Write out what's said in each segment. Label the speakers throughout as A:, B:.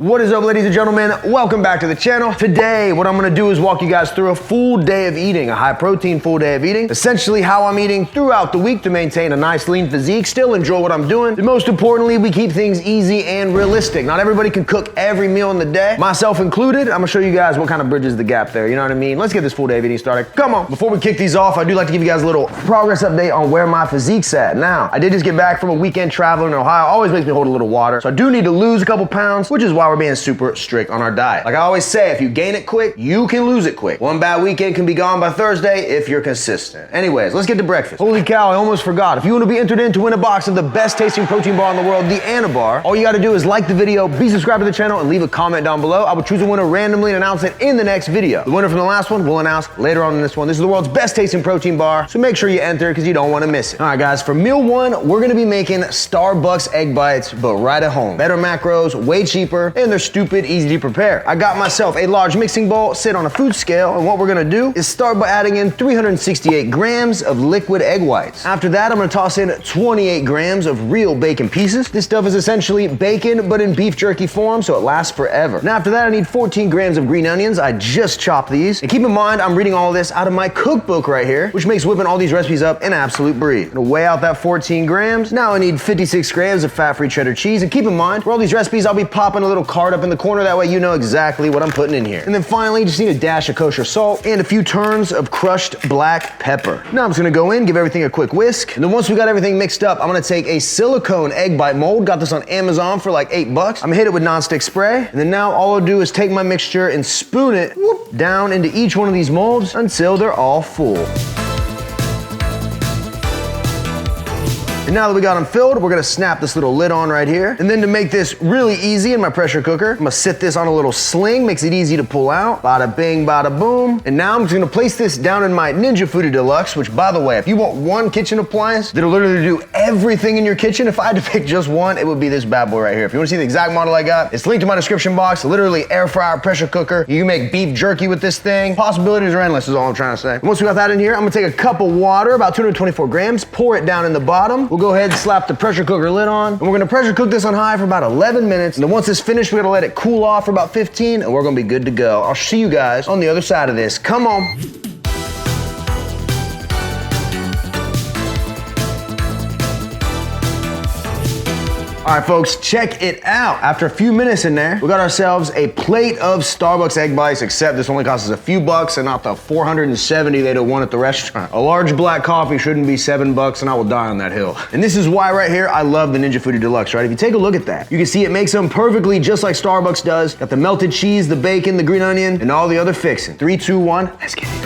A: What is up, ladies and gentlemen? Welcome back to the channel. Today, what I'm gonna do is walk you guys through a full day of eating, a high protein full day of eating. Essentially how I'm eating throughout the week to maintain a nice lean physique, still enjoy what I'm doing. And most importantly, we keep things easy and realistic. Not everybody can cook every meal in the day, myself included. I'm gonna show you guys what kind of bridges the gap there, you know what I mean? Let's get this full day of eating started. Come on. Before we kick these off, I do like to give you guys a little progress update on where my physique's at. Now, I did just get back from a weekend traveling in Ohio. Always makes me hold a little water. So I do need to lose a couple pounds, which is why we're being super strict on our diet. Like I always say, if you gain it quick, you can lose it quick. One bad weekend can be gone by Thursday if you're consistent. Anyways, let's get to breakfast. Holy cow, I almost forgot. If you want to be entered in to win a box of the best tasting protein bar in the world, the Anabolic, all you gotta do is like the video, be subscribed to the channel, and leave a comment down below. I will choose a winner randomly and announce it in the next video. The winner from the last one we'll announce later on in this one. This is the world's best tasting protein bar, so make sure you enter because you don't want to miss it. All right, guys, for meal one, we're gonna be making Starbucks egg bites, but right at home. Better macros, way cheaper, and they're stupid easy to prepare. I got myself a large mixing bowl, sit on a food scale, and what we're gonna do is start by adding in 368 grams of liquid egg whites. After that, I'm gonna toss in 28 grams of real bacon pieces. This stuff is essentially bacon, but in beef jerky form, so it lasts forever. And after that, I need 14 grams of green onions. I just chopped these. And keep in mind, I'm reading all this out of my cookbook right here, which makes whipping all these recipes up an absolute breeze. I'm gonna weigh out that 14 grams. Now I need 56 grams of fat-free cheddar cheese. And keep in mind, for all these recipes, I'll be popping a little card up in the corner. That way you know exactly what I'm putting in here. And then finally, just need a dash of kosher salt and a few turns of crushed black pepper. Now I'm just gonna go in, give everything a quick whisk. And then once we got everything mixed up, I'm gonna take a silicone egg bite mold. Got this on Amazon for like $8. I'm gonna hit it with nonstick spray. And then now all I'll do is take my mixture and spoon it down into each one of these molds until they're all full. And now that we got them filled, we're gonna snap this little lid on right here. And then to make this really easy in my pressure cooker, I'm gonna sit this on a little sling, makes it easy to pull out. Bada bing, bada boom. And now I'm just gonna place this down in my Ninja Foodi Deluxe, which by the way, if you want one kitchen appliance that'll literally do everything in your kitchen, if I had to pick just one, it would be this bad boy right here. If you wanna see the exact model I got, it's linked in my description box. Literally air fryer, pressure cooker. You can make beef jerky with this thing. Possibilities are endless is all I'm trying to say. And once we got that in here, I'm gonna take a cup of water, about 224 grams, pour it down in the bottom. We'll go ahead and slap the pressure cooker lid on. And we're gonna pressure cook this on high for about 11 minutes. And then once it's finished, we're gonna let it cool off for about 15 and we're gonna be good to go. I'll see you guys on the other side of this. Come on. All right, folks, check it out. After a few minutes in there, we got ourselves a plate of Starbucks egg bites, except this only costs us a few bucks and not the 470 they'd have won at the restaurant. A large black coffee shouldn't be $7 and I will die on that hill. And this is why right here, I love the Ninja Foodi Deluxe, right? If you take a look at that, you can see it makes them perfectly just like Starbucks does. Got the melted cheese, the bacon, the green onion, and all the other fixing. 3, 2, 1, let's get it.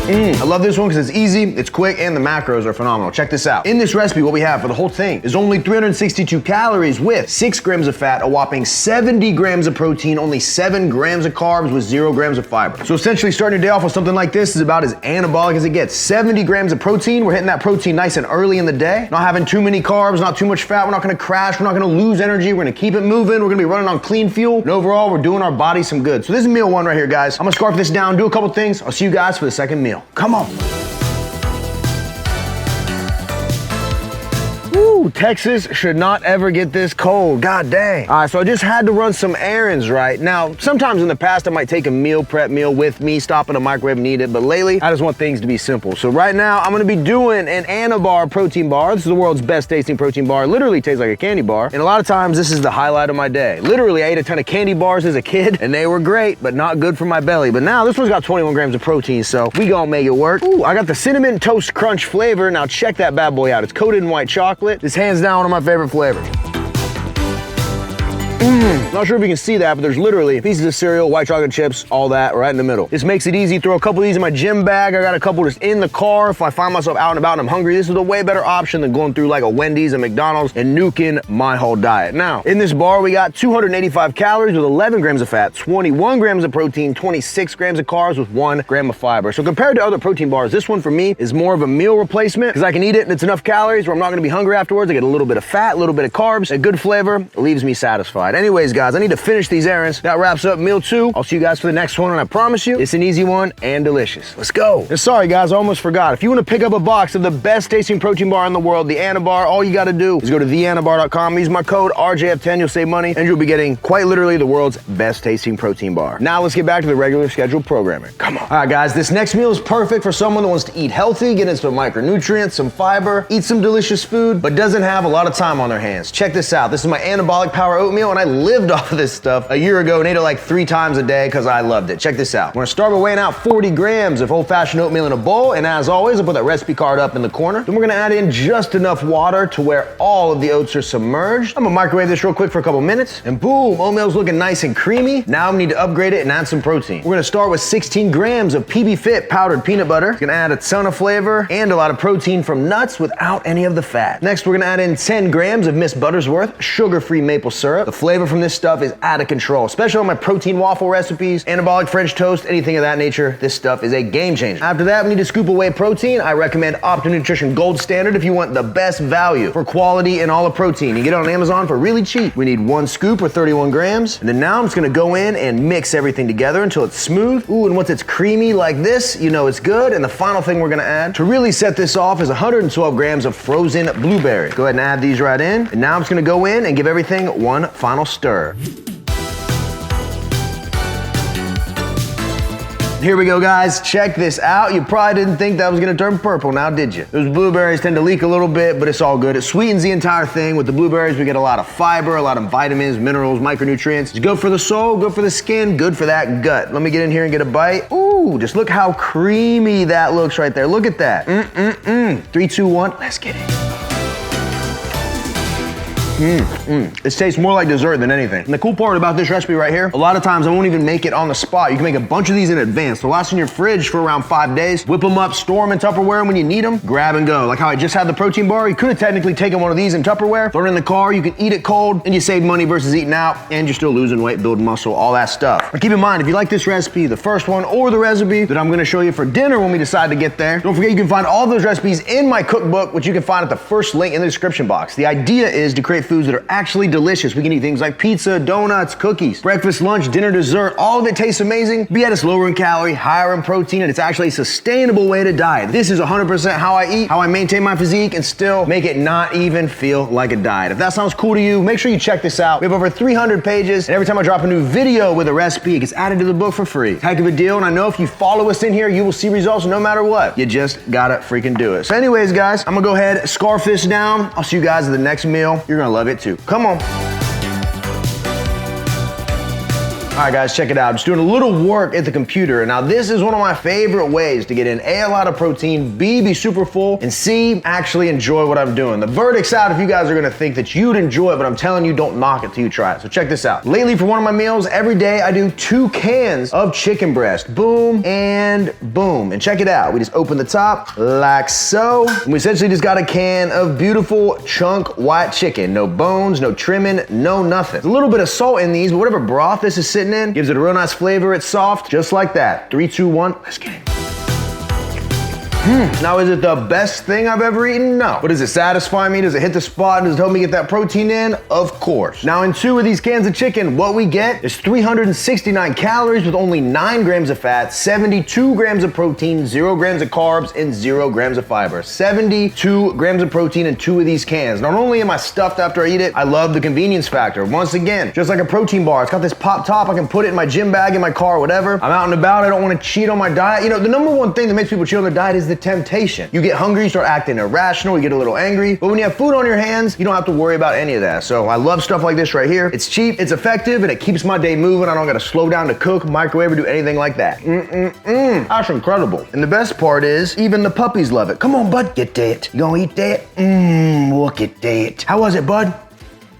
A: I love this one because it's easy, it's quick, and the macros are phenomenal. Check this out. In this recipe, what we have for the whole thing is only 362 calories with 6 grams of fat, a whopping 70 grams of protein, only 7 grams of carbs with 0 grams of fiber. So essentially starting your day off with something like this is about as anabolic as it gets. 70 grams of protein, we're hitting that protein nice and early in the day. Not having too many carbs, not too much fat, we're not gonna crash, we're not gonna lose energy, we're gonna keep it moving, we're gonna be running on clean fuel, and overall, we're doing our body some good. So this is meal one right here, guys. I'm gonna scarf this down, do a couple things. I'll see you guys for the second meal. Come on. Ooh, Texas should not ever get this cold. God dang. All right, so I just had to run some errands, right? Now, sometimes in the past, I might take a meal prep meal with me, stop in a microwave and eat it, but lately, I just want things to be simple. So right now, I'm gonna be doing an Anabar protein bar. This is the world's best tasting protein bar. It literally tastes like a candy bar. And a lot of times, this is the highlight of my day. Literally, I ate a ton of candy bars as a kid, and they were great, but not good for my belly. But now, this one's got 21 grams of protein, so we gonna make it work. Ooh, I got the Cinnamon Toast Crunch flavor. Now check that bad boy out. It's coated in white chocolate. This hands down one of my favorite flavors. Not sure if you can see that, but there's literally pieces of cereal, white chocolate chips, all that right in the middle. This makes it easy. Throw a couple of these in my gym bag. I got a couple just in the car if I find myself out and about and I'm hungry. This is a way better option than going through like a Wendy's and McDonald's and nuking my whole diet. Now, in this bar, we got 285 calories with 11 grams of fat, 21 grams of protein, 26 grams of carbs with 1 gram of fiber. So compared to other protein bars, this one for me is more of a meal replacement because I can eat it and it's enough calories where I'm not gonna be hungry afterwards. I get a little bit of fat, a little bit of carbs, a good flavor, it leaves me satisfied. satisfied. Anyways, guys, I need to finish these errands. That wraps up meal 2. I'll see you guys for the next one, and I promise you, it's an easy one and delicious. Let's go. And sorry, guys, I almost forgot. If you want to pick up a box of the best tasting protein bar in the world, the Anabar, all you got to do is go to theanabar.com, use my code RJF10, you'll save money, and you'll be getting quite literally the world's best tasting protein bar. Now let's get back to the regular scheduled programming. Come on. All right, guys, this next meal is perfect for someone that wants to eat healthy, get into some micronutrients, some fiber, eat some delicious food, but doesn't have a lot of time on their hands. Check this out. This is my Anabolic Power Oatmeal, and I lived off of this stuff a year ago and ate it like 3 times a day because I loved it. Check this out. I'm gonna start by weighing out 40 grams of old-fashioned oatmeal in a bowl, and as always, I'll put that recipe card up in the corner. Then we're gonna add in just enough water to where all of the oats are submerged. I'm gonna microwave this real quick for a couple minutes, and boom, oatmeal's looking nice and creamy. Now we need to upgrade it and add some protein. We're gonna start with 16 grams of PB Fit powdered peanut butter. It's gonna add a ton of flavor and a lot of protein from nuts without any of the fat. Next, we're gonna add in 10 grams of Miss Buttersworth sugar-free maple syrup. The flavor from this stuff is out of control, especially on my protein waffle recipes, anabolic French toast, anything of that nature. This stuff is a game changer. After that, we need to scoop away protein. I recommend Optimum Nutrition Gold Standard if you want the best value for quality and all the protein. You get it on Amazon for really cheap. We need 1 scoop or 31 grams. And then now I'm just gonna go in and mix everything together until it's smooth. Ooh, and once it's creamy like this, you know it's good. And the final thing we're gonna add to really set this off is 112 grams of frozen blueberries. Go ahead and add these right in. And now I'm just gonna go in and give everything one final stir. Here we go, guys. Check this out. You probably didn't think that was gonna turn purple, now did you? Those blueberries tend to leak a little bit, but it's all good. It sweetens the entire thing. With the blueberries, we get a lot of fiber, a lot of vitamins, minerals, micronutrients. It's good for the soul, good for the skin, good for that gut. Let me get in here and get a bite. Ooh, just look how creamy that looks right there. Look at that. 3, 2, 1, let's get it. This tastes more like dessert than anything. And the cool part about this recipe right here, a lot of times I won't even make it on the spot. You can make a bunch of these in advance. They'll last in your fridge for around 5 days. Whip them up, store them in Tupperware, and when you need them, grab and go. Like how I just had the protein bar, you could have technically taken one of these in Tupperware, throw it in the car, you can eat it cold, and you save money versus eating out, and you're still losing weight, building muscle, all that stuff. But keep in mind, if you like this recipe, the first one, or the recipe that I'm gonna show you for dinner when we decide to get there, don't forget you can find all those recipes in my cookbook, which you can find at the first link in the description box. The idea is to create foods that are actually delicious. We can eat things like pizza, donuts, cookies, breakfast, lunch, dinner, dessert. All of it tastes amazing, but yet it's lower in calorie, higher in protein, and it's actually a sustainable way to diet. This is 100% how I eat, how I maintain my physique, and still make it not even feel like a diet. If that sounds cool to you, make sure you check this out. We have over 300 pages, and every time I drop a new video with a recipe, it gets added to the book for free. Heck of a deal, and I know if you follow us in here, you will see results no matter what. You just gotta freaking do it. So anyways, guys, I'm gonna go ahead, scarf this down. I'll see you guys at the next meal. You're gonna love it too. Come on. All right, guys, check it out. I'm just doing a little work at the computer. Now, this is one of my favorite ways to get in A, a lot of protein, B, be super full, and C, actually enjoy what I'm doing. The verdict's out if you guys are gonna think that you'd enjoy it, but I'm telling you, don't knock it till you try it. So check this out. Lately, for one of my meals, every day I do 2 cans of chicken breast. Boom and boom. And check it out. We just open the top like so. And we essentially just got a can of beautiful chunk white chicken. No bones, no trimming, no nothing. There's a little bit of salt in these, but whatever broth this is sitting in gives it a real nice flavor. It's soft, just like that. 3, 2, 1, let's get it. Now, is it the best thing I've ever eaten? No. But does it satisfy me? Does it hit the spot? Does it help me get that protein in? Of course. Now, in 2 of these cans of chicken, what we get is 369 calories with only 9 grams of fat, 72 grams of protein, 0 grams of carbs, and 0 grams of fiber. 72 grams of protein in 2 of these cans. Not only am I stuffed after I eat it, I love the convenience factor. Once again, just like a protein bar, it's got this pop top. I can put it in my gym bag, in my car, whatever. I'm out and about. I don't want to cheat on my diet. You know, the number one thing that makes people cheat on their diet is the temptation. You get hungry, you start acting irrational, you get a little angry, but when you have food on your hands, you don't have to worry about any of that. So I love stuff like this right here. It's cheap, it's effective, and it keeps my day moving. I don't gotta slow down to cook, microwave, or do anything like that. That's incredible. And the best part is, even the puppies love it. Come on, bud, get that. You gonna eat that? Look at that. How was it, bud?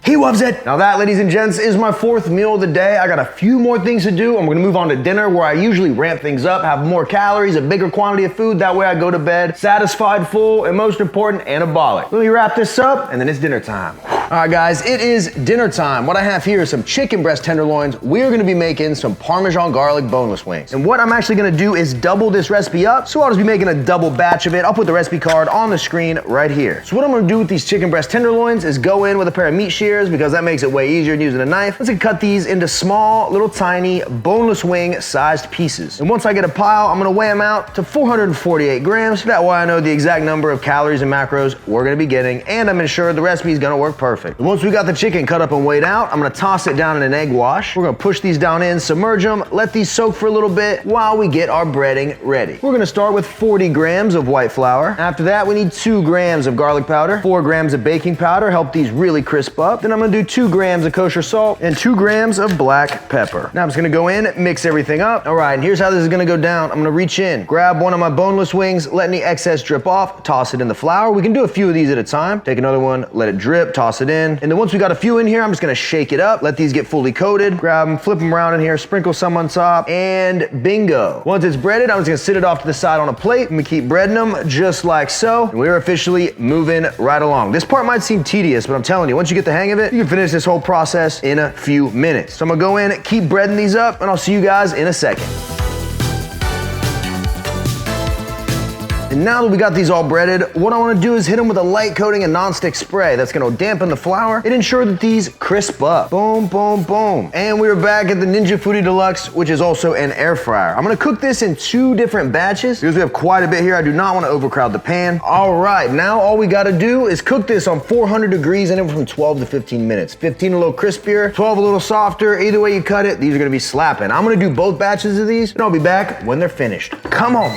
A: He loves it. Now that, ladies and gents, is my 4th meal of the day. I got a few more things to do. I'm gonna move on to dinner, where I usually ramp things up, have more calories, a bigger quantity of food. That way I go to bed satisfied, full, and most important, anabolic. Let me wrap this up, and then it's dinner time. All right, guys, it is dinner time. What I have here is some chicken breast tenderloins. We're gonna be making some Parmesan garlic boneless wings. And what I'm actually gonna do is double this recipe up, so I'll just be making a double batch of it. I'll put the recipe card on the screen right here. So what I'm gonna do with these chicken breast tenderloins is go in with a pair of meat shears because that makes it way easier than using a knife. Let's cut these into small, little tiny, boneless wing sized pieces. And once I get a pile, I'm gonna weigh them out to 448 grams. That way I know the exact number of calories and macros we're gonna be getting, and I'm ensured the recipe is gonna work perfect. Once we got the chicken cut up and weighed out, I'm gonna toss it down in an egg wash. We're gonna push these down in, submerge them, let these soak for a little bit while we get our breading ready. We're gonna start with 40 grams of white flour. After that, we need 2 grams of garlic powder, 4 grams of baking powder, help these really crisp up. Then I'm gonna do 2 grams of kosher salt and 2 grams of black pepper. Now I'm just gonna go in, mix everything up. All right, and here's how this is gonna go down. I'm gonna reach in, grab one of my boneless wings, let any excess drip off, toss it in the flour. We can do a few of these at a time. Take another one, let it drip, toss it in. And then once we got a few in here, I'm just gonna shake it up, let these get fully coated, grab them, flip them around in here, sprinkle some on top, and bingo. Once it's breaded, I'm just gonna sit it off to the side on a plate, and we keep breading them just like so. And we're officially moving right along. This part might seem tedious, but I'm telling you, once you get the hang of it, you can finish this whole process in a few minutes. So I'm gonna go in, keep breading these up, and I'll see you guys in a second. And now that we got these all breaded, what I wanna do is hit them with a light coating of nonstick spray. That's gonna dampen the flour and ensure that these crisp up. Boom, boom, boom. And we're back at the Ninja Foodi Deluxe, which is also an air fryer. I'm gonna cook this in 2 different batches because we have quite a bit here. I do not wanna overcrowd the pan. All right, now all we gotta do is cook this on 400 degrees anywhere from 12 to 15 minutes. 15 a little crispier, 12 a little softer. Either way you cut it, these are gonna be slapping. I'm gonna do both batches of these and I'll be back when they're finished. Come on.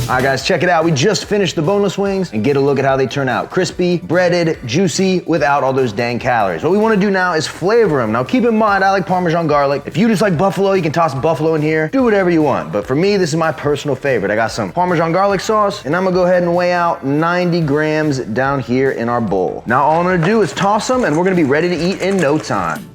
A: All right, guys, check it out. We just finished the boneless wings and get a look at how they turn out. Crispy, breaded, juicy, without all those dang calories. What we wanna do now is flavor them. Now keep in mind, I like Parmesan garlic. If you just like buffalo, you can toss buffalo in here. Do whatever you want. But for me, this is my personal favorite. I got some Parmesan garlic sauce, and I'm gonna go ahead and weigh out 90 grams down here in our bowl. Now all I'm gonna do is toss them, and we're gonna be ready to eat in no time.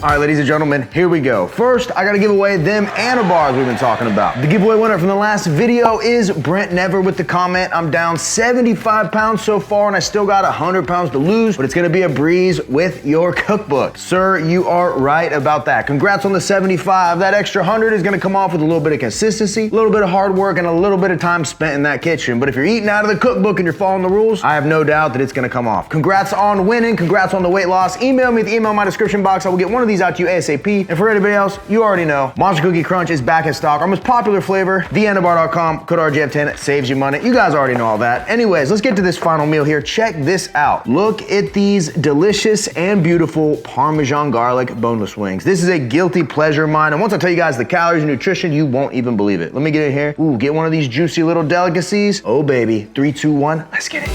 A: All right, ladies and gentlemen, here we go. First, I gotta give away them Anabars we've been talking about. The giveaway winner from the last video is Brent Never with the comment, I'm down 75 pounds so far and I still got 100 pounds to lose, but it's gonna be a breeze with your cookbook. Sir, you are right about that. Congrats on the 75. That extra 100 is gonna come off with a little bit of consistency, a little bit of hard work, and a little bit of time spent in that kitchen. But if you're eating out of the cookbook and you're following the rules, I have no doubt that it's gonna come off. Congrats on winning, congrats on the weight loss. Email me at the email in my description box. I will get one of these out to you ASAP. And for anybody else, you already know, Monster Cookie Crunch is back in stock. Our most popular flavor, theanabar.com, code RJF10, saves you money. You guys already know all that. Anyways, let's get to this final meal here. Check this out. Look at these delicious and beautiful Parmesan garlic boneless wings. This is a guilty pleasure of mine. And once I tell you guys the calories and nutrition, you won't even believe it. Let me get in here. Ooh, get one of these juicy little delicacies. Oh baby, 3, 2, 1, let's get it.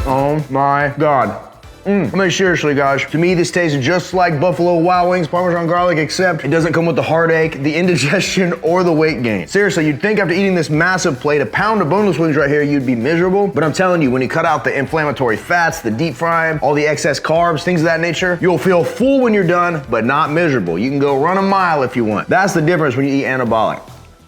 A: Oh my God. I mean, seriously, guys, to me, this tastes just like Buffalo Wild Wings Parmesan garlic, except it doesn't come with the heartache, the indigestion, or the weight gain. Seriously, you'd think after eating this massive plate, a pound of boneless wings right here, you'd be miserable. But I'm telling you, when you cut out the inflammatory fats, the deep frying, all the excess carbs, things of that nature, you'll feel full when you're done, but not miserable. You can go run a mile if you want. That's the difference when you eat Anabolic.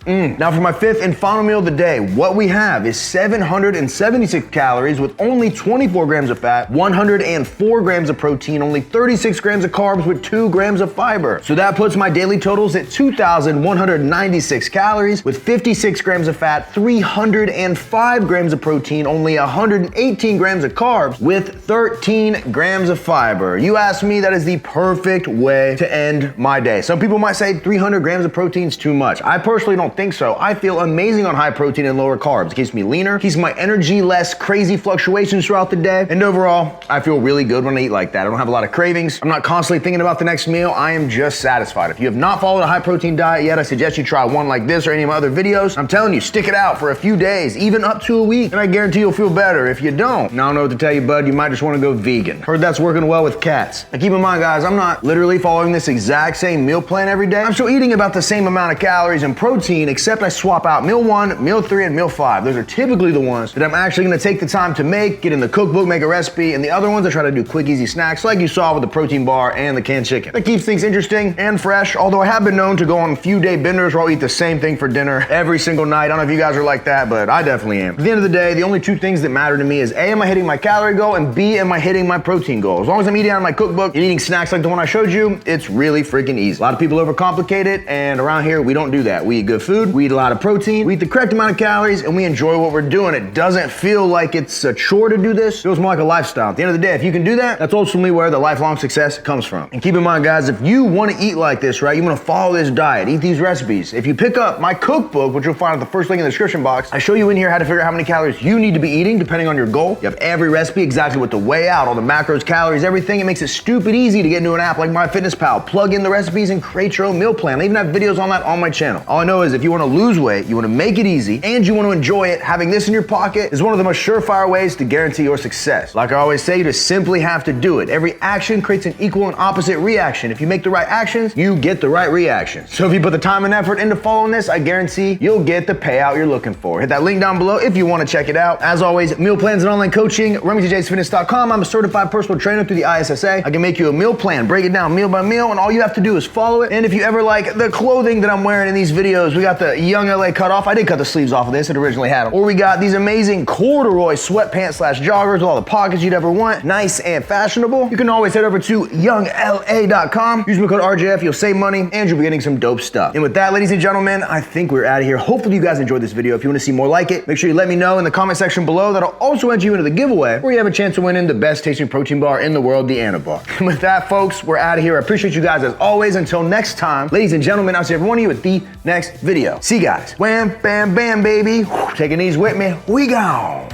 A: Now for my 5th and final meal of the day, what we have is 776 calories with only 24 grams of fat, 104 grams of protein, only 36 grams of carbs with 2 grams of fiber. So that puts my daily totals at 2,196 calories with 56 grams of fat, 305 grams of protein, only 118 grams of carbs with 13 grams of fiber. You ask me, that is the perfect way to end my day. Some people might say 300 grams of protein is too much. I personally don't think so. I feel amazing on high protein and lower carbs. It keeps me leaner, keeps my energy less, crazy fluctuations throughout the day, and overall, I feel really good when I eat like that. I don't have a lot of cravings. I'm not constantly thinking about the next meal. I am just satisfied. If you have not followed a high protein diet yet, I suggest you try one like this or any of my other videos. I'm telling you, stick it out for a few days, even up to a week, and I guarantee you'll feel better. If you don't, now I don't know what to tell you, bud. You might just want to go vegan. Heard that's working well with cats. Now keep in mind, guys, I'm not literally following this exact same meal plan every day. I'm still eating about the same amount of calories and protein protein, except I swap out meal 1, meal 3, and meal 5. Those are typically the ones that I'm actually gonna take the time to make, get in the cookbook, make a recipe, and the other ones I try to do quick, easy snacks like you saw with the protein bar and the canned chicken. That keeps things interesting and fresh, although I have been known to go on a few day benders where I'll eat the same thing for dinner every single night. I don't know if you guys are like that, but I definitely am. At the end of the day, the only two things that matter to me is A, am I hitting my calorie goal, and B, am I hitting my protein goal? As long as I'm eating out of my cookbook and eating snacks like the one I showed you, it's really freaking easy. A lot of people overcomplicate it, and around here, we don't do that. We eat good food, we eat a lot of protein, we eat the correct amount of calories, and we enjoy what we're doing. It doesn't feel like it's a chore to do this. It feels more like a lifestyle. At the end of the day, if you can do that, that's ultimately where the lifelong success comes from. And keep in mind, guys, if you want to eat like this, right, you want to follow this diet, eat these recipes, if you pick up my cookbook, which you'll find at the first link in the description box, I show you in here how to figure out how many calories you need to be eating depending on your goal. You have every recipe, exactly what to weigh out, all the macros, calories, everything. It makes it stupid easy to get into an app like MyFitnessPal, plug in the recipes, and create your own meal plan. I even have videos on that on my channel. All I know is if you want to lose weight, you want to make it easy, and you want to enjoy it, having this in your pocket is one of the most surefire ways to guarantee your success. Like I always say, you just simply have to do it. Every action creates an equal and opposite reaction. If you make the right actions, you get the right reaction. So if you put the time and effort into following this, I guarantee you'll get the payout you're looking for. Hit that link down below if you want to check it out. As always, meal plans and online coaching, RemingtonJaysFitness.com. I'm a certified personal trainer through the ISSA. I can make you a meal plan, break it down meal by meal, and all you have to do is follow it. And if you ever like the clothing that I'm wearing in these videos, we got the Young LA cut off. I did cut the sleeves off of this. It originally had them. Or we got these amazing corduroy sweatpants / joggers with all the pockets you'd ever want. Nice and fashionable. You can always head over to youngla.com. Use my code RJF. You'll save money and you'll be getting some dope stuff. And with that, ladies and gentlemen, I think we're out of here. Hopefully you guys enjoyed this video. If you want to see more like it, make sure you let me know in the comment section below. That'll also enter you into the giveaway where you have a chance to win in the best tasting protein bar in the world, the Anabolic. And with that, folks, we're out of here. I appreciate you guys as always. Until next time, ladies and gentlemen, I'll see every one of you at the next video. See you guys. Wham, bam, bam, baby. Taking these with me. We gone.